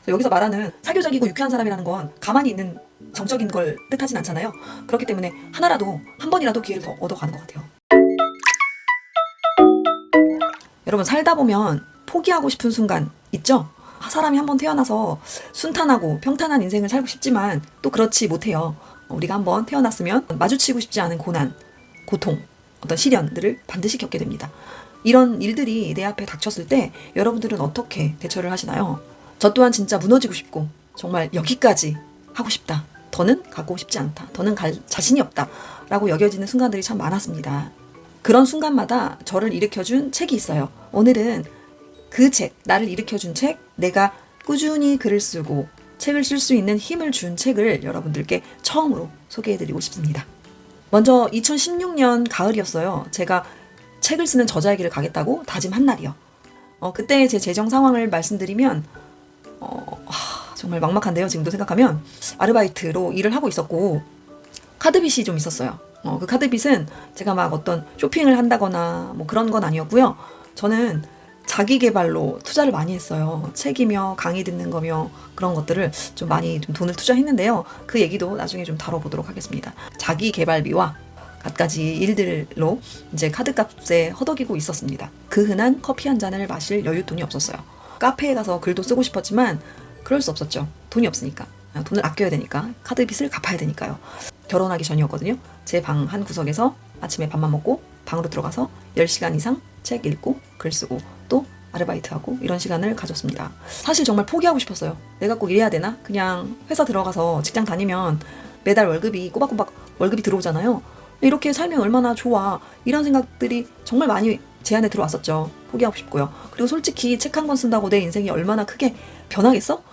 여기서 말하는 사교적이고 유쾌한 사람이라는 건 가만히 있는 정적인 걸 뜻하진 않잖아요. 그렇기 때문에 하나라도 한 번이라도 기회를 더 얻어가는 것 같아요. 여러분 살다 보면 포기하고 싶은 순간 있죠? 사람이 한번 태어나서 순탄하고 평탄한 인생을 살고 싶지만 또 그렇지 못해요. 우리가 한번 태어났으면 마주치고 싶지 않은 고난, 고통, 어떤 시련들을 반드시 겪게 됩니다. 이런 일들이 내 앞에 닥쳤을 때 여러분들은 어떻게 대처를 하시나요? 저 또한 진짜 무너지고 싶고 정말 여기까지 하고 싶다. 더는 가고 싶지 않다. 더는 갈 자신이 없다. 라고 여겨지는 순간들이 참 많았습니다. 그런 순간마다 저를 일으켜준 책이 있어요. 오늘은 그 책, 나를 일으켜준 책, 내가 꾸준히 글을 쓰고 책을 쓸 수 있는 힘을 준 책을 여러분들께 처음으로 소개해드리고 싶습니다. 먼저 2016년 가을이었어요. 제가 책을 쓰는 저자의 길을 가겠다고 다짐한 날이요. 그때 제 재정 상황을 말씀드리면 정말 막막한데요. 지금도 생각하면 아르바이트로 일을 하고 있었고 카드빚이 좀 있었어요. 그 카드빚은 제가 막 어떤 쇼핑을 한다거나 뭐 그런 건 아니었고요. 저는 자기 개발로 투자를 많이 했어요. 책이며 강의 듣는 거며 그런 것들을 좀 많이 좀 돈을 투자했는데요. 그 얘기도 나중에 좀 다뤄보도록 하겠습니다. 자기 개발비와 갖가지 일들로 이제 카드값에 허덕이고 있었습니다. 그 흔한 커피 한 잔을 마실 여윳돈이 없었어요. 카페에 가서 글도 쓰고 싶었지만 그럴 수 없었죠. 돈이 없으니까. 돈을 아껴야 되니까. 카드 빚을 갚아야 되니까요. 결혼하기 전이었거든요. 제 방 한 구석에서 아침에 밥만 먹고 방으로 들어가서 10시간 이상 책 읽고 글 쓰고 또 아르바이트하고 이런 시간을 가졌습니다. 사실 정말 포기하고 싶었어요. 내가 꼭 이래야 되나? 그냥 회사 들어가서 직장 다니면 매달 월급이 꼬박꼬박 월급이 들어오잖아요. 이렇게 살면 얼마나 좋아. 이런 생각들이 정말 많이 제 안에 들어왔었죠. 포기하고 싶고요. 그리고 솔직히 책 한 권 쓴다고 내 인생이 얼마나 크게 변하겠어?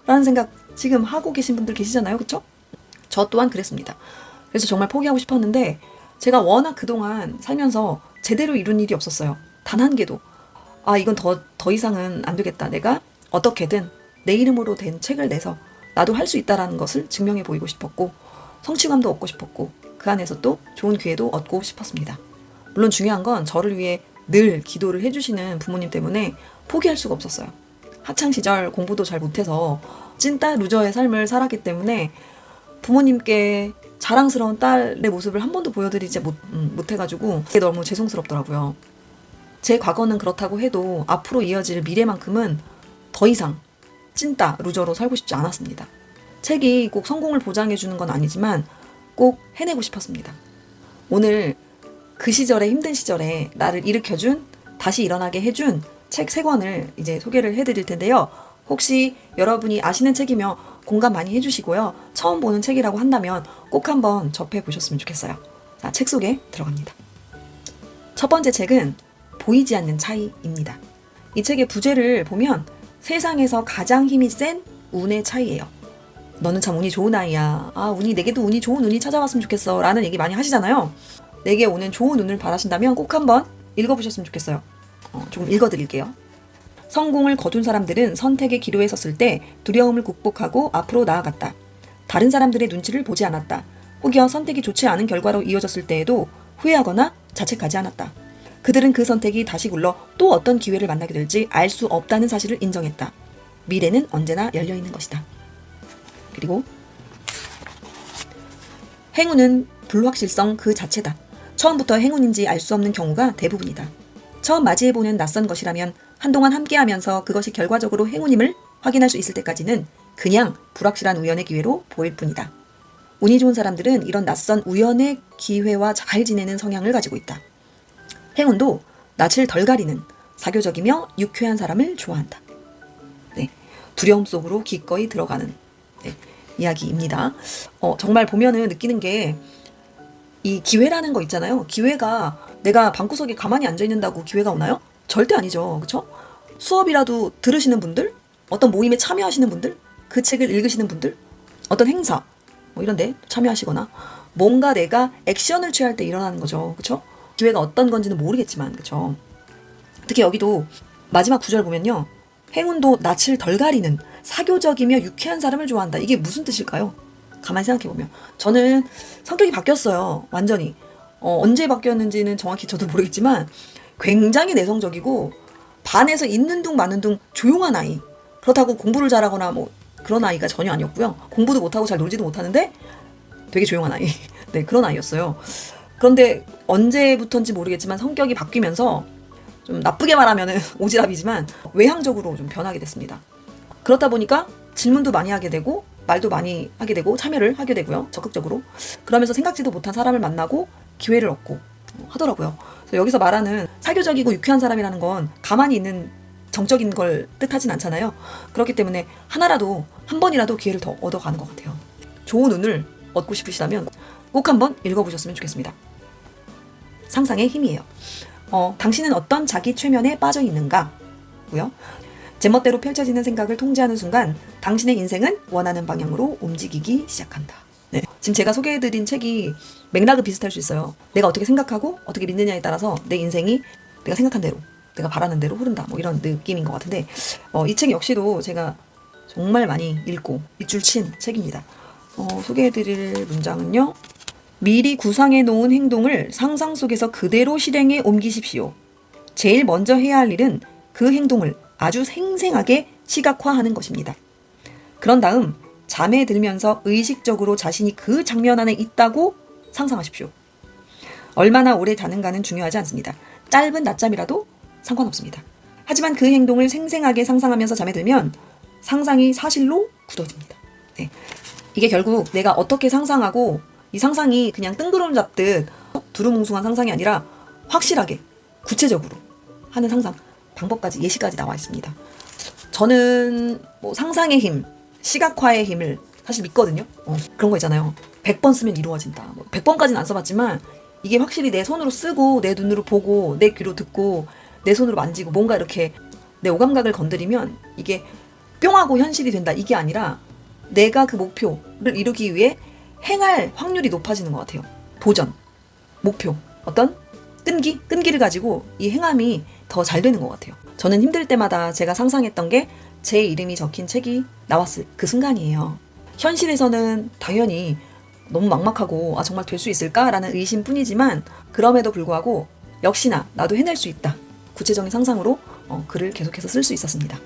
라는 생각 지금 하고 계신 분들 계시잖아요. 그쵸? 저 또한 그랬습니다. 그래서 정말 포기하고 싶었는데 제가 워낙 그동안 살면서 제대로 이룬 일이 없었어요. 단 한 개도. 이건 더 이상은 안 되겠다. 내가 어떻게든 내 이름으로 된 책을 내서 나도 할 수 있다라는 것을 증명해 보이고 싶었고 성취감도 얻고 싶었고 그 안에서 또 좋은 기회도 얻고 싶었습니다. 물론 중요한 건 저를 위해 늘 기도를 해주시는 부모님 때문에 포기할 수가 없었어요. 학창시절 공부도 잘 못해서 찐따 루저의 삶을 살았기 때문에 부모님께 자랑스러운 딸의 모습을 한 번도 보여드리지 못해가지고 그게 너무 죄송스럽더라고요. 제 과거는 그렇다고 해도 앞으로 이어질 미래만큼은 더 이상 찐따 루저로 살고 싶지 않았습니다. 책이 꼭 성공을 보장해주는 건 아니지만 꼭 해내고 싶었습니다. 오늘 그 시절의 힘든 시절에 나를 일으켜준, 다시 일어나게 해준 책 3권을 이제 소개를 해드릴 텐데요. 혹시 여러분이 아시는 책이며 공감 많이 해주시고요. 처음 보는 책이라고 한다면 꼭 한번 접해보셨으면 좋겠어요. 자, 책 속에 들어갑니다. 첫 번째 책은 보이지 않는 차이입니다. 이 책의 부제를 보면 세상에서 가장 힘이 센 운의 차이예요. 너는 참 운이 좋은 아이야. 내게도 좋은 운이 찾아왔으면 좋겠어. 라는 얘기 많이 하시잖아요. 내게 오는 좋은 운을 바라신다면 꼭 한번 읽어보셨으면 좋겠어요. 조금 읽어드릴게요. 성공을 거둔 사람들은 선택의 기로에 섰을 때 두려움을 극복하고 앞으로 나아갔다. 다른 사람들의 눈치를 보지 않았다. 혹여 선택이 좋지 않은 결과로 이어졌을 때에도 후회하거나 자책하지 않았다. 그들은 그 선택이 다시 굴러 또 어떤 기회를 만나게 될지 알 수 없다는 사실을 인정했다. 미래는 언제나 열려있는 것이다. 그리고 행운은 불확실성 그 자체다. 처음부터 행운인지 알 수 없는 경우가 대부분이다. 처음 맞이해보는 낯선 것이라면 한동안 함께하면서 그것이 결과적으로 행운임을 확인할 수 있을 때까지는 그냥 불확실한 우연의 기회로 보일 뿐이다. 운이 좋은 사람들은 이런 낯선 우연의 기회와 잘 지내는 성향을 가지고 있다. 행운도 낯을 덜 가리는 사교적이며 유쾌한 사람을 좋아한다. 네, 두려움 속으로 기꺼이 들어가는 이야기입니다. 정말 보면은 느끼는 게 이 기회라는 거 있잖아요. 기회가 내가 방구석에 가만히 앉아있는다고 기회가 오나요? 절대 아니죠. 그쵸? 수업이라도 들으시는 분들, 어떤 모임에 참여하시는 분들, 그 책을 읽으시는 분들, 어떤 행사 뭐 이런 데 참여하시거나 뭔가 내가 액션을 취할 때 일어나는 거죠. 그쵸? 기회가 어떤 건지는 모르겠지만 그쵸? 특히 여기도 마지막 구절 보면요. 행운도 낯을 덜 가리는 사교적이며 유쾌한 사람을 좋아한다. 이게 무슨 뜻일까요? 가만히 생각해보면 저는 성격이 바뀌었어요. 완전히. 언제 바뀌었는지는 정확히 저도 모르겠지만 굉장히 내성적이고 반에서 있는 둥 마는 둥 조용한 아이. 그렇다고 공부를 잘하거나 뭐 그런 아이가 전혀 아니었고요. 공부도 못하고 잘 놀지도 못하는데 되게 조용한 아이. 네, 그런 아이였어요. 그런데 언제부턴지 모르겠지만 성격이 바뀌면서 좀 나쁘게 말하면은 오지랖이지만 외향적으로 좀 변하게 됐습니다. 그렇다 보니까 질문도 많이 하게 되고 말도 많이 하게 되고 참여를 하게 되고요. 적극적으로. 그러면서 생각지도 못한 사람을 만나고 기회를 얻고 하더라고요. 그래서 여기서 말하는 사교적이고 유쾌한 사람이라는 건 가만히 있는 정적인 걸 뜻하진 않잖아요. 그렇기 때문에 하나라도 한 번이라도 기회를 더 얻어가는 것 같아요. 좋은 운을 얻고 싶으시다면 꼭 한번 읽어보셨으면 좋겠습니다. 상상의 힘이에요. 당신은 어떤 자기 최면에 빠져 있는가? 고요. 제멋대로 펼쳐지는 생각을 통제하는 순간 당신의 인생은 원하는 방향으로 움직이기 시작한다. 네. 지금 제가 소개해드린 책이 맥락은 비슷할 수 있어요. 내가 어떻게 생각하고 어떻게 믿느냐에 따라서 내 인생이 내가 생각한 대로, 내가 바라는 대로 흐른다. 뭐 이런 느낌인 것 같은데 이 책 역시도 제가 정말 많이 읽고 밑줄 친 책입니다. 소개해드릴 문장은요. 미리 구상해 놓은 행동을 상상 속에서 그대로 실행에 옮기십시오. 제일 먼저 해야 할 일은 그 행동을 아주 생생하게 시각화하는 것입니다. 그런 다음 잠에 들면서 의식적으로 자신이 그 장면 안에 있다고 상상하십시오. 얼마나 오래 자는가는 중요하지 않습니다. 짧은 낮잠이라도 상관없습니다. 하지만 그 행동을 생생하게 상상하면서 잠에 들면 상상이 사실로 굳어집니다. 네. 이게 결국 내가 어떻게 상상하고 이 상상이 그냥 뜬구름 잡듯 두루뭉술한 상상이 아니라 확실하게 구체적으로 하는 상상 방법까지 예시까지 나와 있습니다. 저는 뭐 상상의 힘, 시각화의 힘을 사실 믿거든요. 그런 거 있잖아요. 100번 쓰면 이루어진다. 100번까지는 안 써봤지만 이게 확실히 내 손으로 쓰고 내 눈으로 보고 내 귀로 듣고 내 손으로 만지고 뭔가 이렇게 내 오감각을 건드리면 이게 뿅 하고 현실이 된다. 이게 아니라 내가 그 목표를 이루기 위해 행할 확률이 높아지는 것 같아요. 도전, 목표, 어떤 끈기를 가지고 이 행함이 더 잘 되는 것 같아요. 저는 힘들 때마다 제가 상상했던 게 제 이름이 적힌 책이 나왔을 그 순간이에요. 현실에서는 당연히 너무 막막하고 정말 될 수 있을까라는 의심뿐이지만 그럼에도 불구하고 역시나 나도 해낼 수 있다. 구체적인 상상으로 글을 계속해서 쓸 수 있었습니다.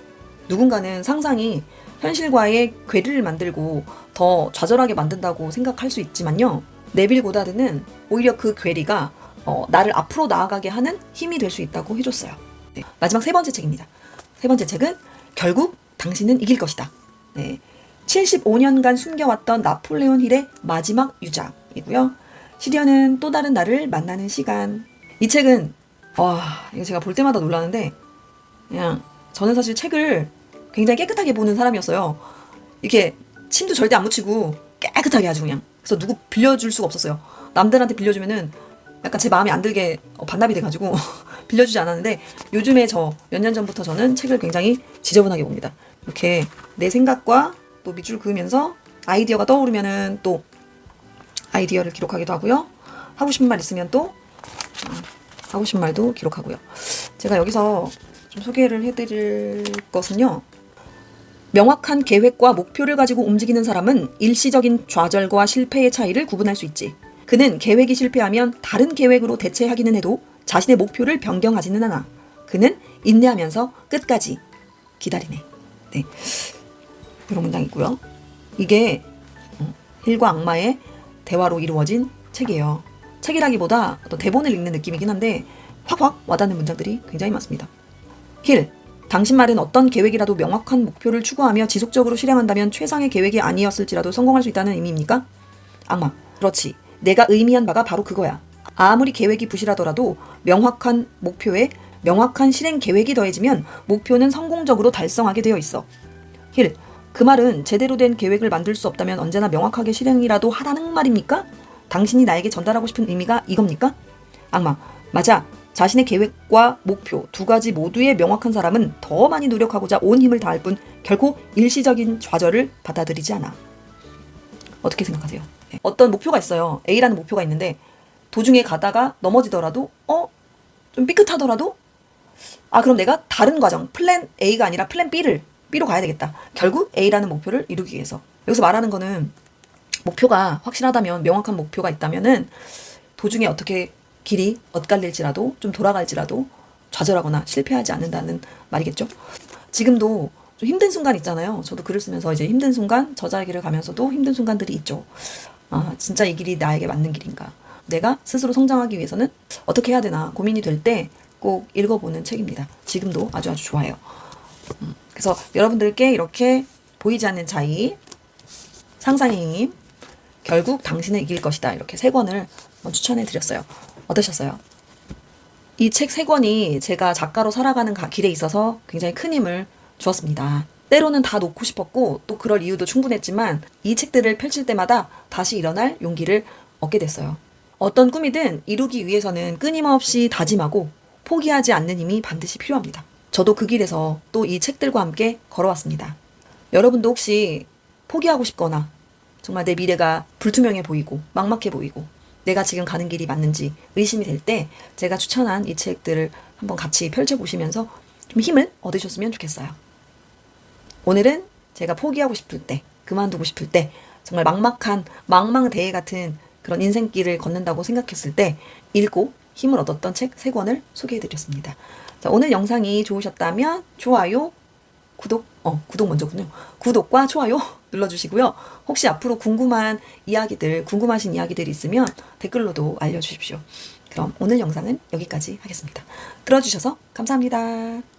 누군가는 상상이 현실과의 괴리를 만들고 더 좌절하게 만든다고 생각할 수 있지만요. 네빌 고다드는 오히려 그 괴리가 나를 앞으로 나아가게 하는 힘이 될 수 있다고 해줬어요. 네. 마지막 세 번째 책입니다. 세 번째 책은 결국 당신은 이길 것이다. 네. 75년간 숨겨왔던 나폴레온 힐의 마지막 유작이고요. 시련은 또 다른 나를 만나는 시간. 이 책은 이거 제가 볼 때마다 놀라는데 그냥 저는 사실 책을 굉장히 깨끗하게 보는 사람이었어요. 이렇게 침도 절대 안 묻히고 깨끗하게 아주 그냥. 그래서 누구 빌려줄 수가 없었어요. 남들한테 빌려주면은 약간 제 마음에 안 들게 반납이 돼가지고 빌려주지 않았는데 요즘에 몇 년 전부터 저는 책을 굉장히 지저분하게 봅니다. 이렇게 내 생각과 또 밑줄 그으면서 아이디어가 떠오르면은 또 아이디어를 기록하기도 하고요. 하고 싶은 말 있으면 또 하고 싶은 말도 기록하고요. 제가 여기서 좀 소개를 해드릴 것은요. 명확한 계획과 목표를 가지고 움직이는 사람은 일시적인 좌절과 실패의 차이를 구분할 수 있지. 그는 계획이 실패하면 다른 계획으로 대체하기는 해도 자신의 목표를 변경하지는 않아. 그는 인내하면서 끝까지 기다리네. 네. 이런 문장이고요. 이게 힐과 악마의 대화로 이루어진 책이에요. 책이라기보다 어떤 대본을 읽는 느낌이긴 한데 확확 와닿는 문장들이 굉장히 많습니다. 힐, 당신 말은 어떤 계획이라도 명확한 목표를 추구하며 지속적으로 실행한다면 최상의 계획이 아니었을지라도 성공할 수 있다는 의미입니까? 악마, 그렇지. 내가 의미한 바가 바로 그거야. 아무리 계획이 부실하더라도 명확한 목표에 명확한 실행 계획이 더해지면 목표는 성공적으로 달성하게 되어 있어. 힐, 그 말은 제대로 된 계획을 만들 수 없다면 언제나 명확하게 실행이라도 하라는 말입니까? 당신이 나에게 전달하고 싶은 의미가 이겁니까? 악마, 맞아. 자신의 계획과 목표 두 가지 모두에 명확한 사람은 더 많이 노력하고자 온 힘을 다할 뿐 결코 일시적인 좌절을 받아들이지 않아. 어떻게 생각하세요? 네. 어떤 목표가 있어요. A라는 목표가 있는데 도중에 가다가 넘어지더라도 좀 삐끗하더라도 그럼 내가 다른 과정 플랜 A가 아니라 플랜 B로 가야 되겠다. 결국 A라는 목표를 이루기 위해서. 여기서 말하는 거는 목표가 확실하다면 명확한 목표가 있다면은 도중에 어떻게 길이 엇갈릴지라도 좀 돌아갈지라도 좌절하거나 실패하지 않는다는 말이겠죠. 지금도 좀 힘든 순간 있잖아요. 저도 글을 쓰면서 이제 힘든 순간, 저자의 길을 가면서도 힘든 순간들이 있죠. 아, 진짜 이 길이 나에게 맞는 길인가? 내가 스스로 성장하기 위해서는 어떻게 해야 되나 고민이 될 때 꼭 읽어보는 책입니다. 지금도 아주 좋아요. 그래서 여러분들께 이렇게 보이지 않는 차이, 상상의 힘, 결국 당신은 이길 것이다. 이렇게 3권을 추천해 드렸어요. 어떠셨어요? 이 책 3권이 제가 작가로 살아가는 길에 있어서 굉장히 큰 힘을 주었습니다. 때로는 다 놓고 싶었고 또 그럴 이유도 충분했지만 이 책들을 펼칠 때마다 다시 일어날 용기를 얻게 됐어요. 어떤 꿈이든 이루기 위해서는 끊임없이 다짐하고 포기하지 않는 힘이 반드시 필요합니다. 저도 그 길에서 또 이 책들과 함께 걸어왔습니다. 여러분도 혹시 포기하고 싶거나 정말 내 미래가 불투명해 보이고 막막해 보이고 내가 지금 가는 길이 맞는지 의심이 될 때 제가 추천한 이 책들을 한번 같이 펼쳐보시면서 좀 힘을 얻으셨으면 좋겠어요. 오늘은 제가 포기하고 싶을 때, 그만두고 싶을 때, 정말 막막한 망망대해 같은 그런 인생길을 걷는다고 생각했을 때 읽고 힘을 얻었던 책 3권을 소개해드렸습니다. 자, 오늘 영상이 좋으셨다면 좋아요, 구독 먼저군요. 구독과 좋아요 눌러주시고요. 혹시 앞으로 궁금하신 이야기들이 있으면 댓글로도 알려주십시오. 그럼 오늘 영상은 여기까지 하겠습니다. 들어주셔서 감사합니다.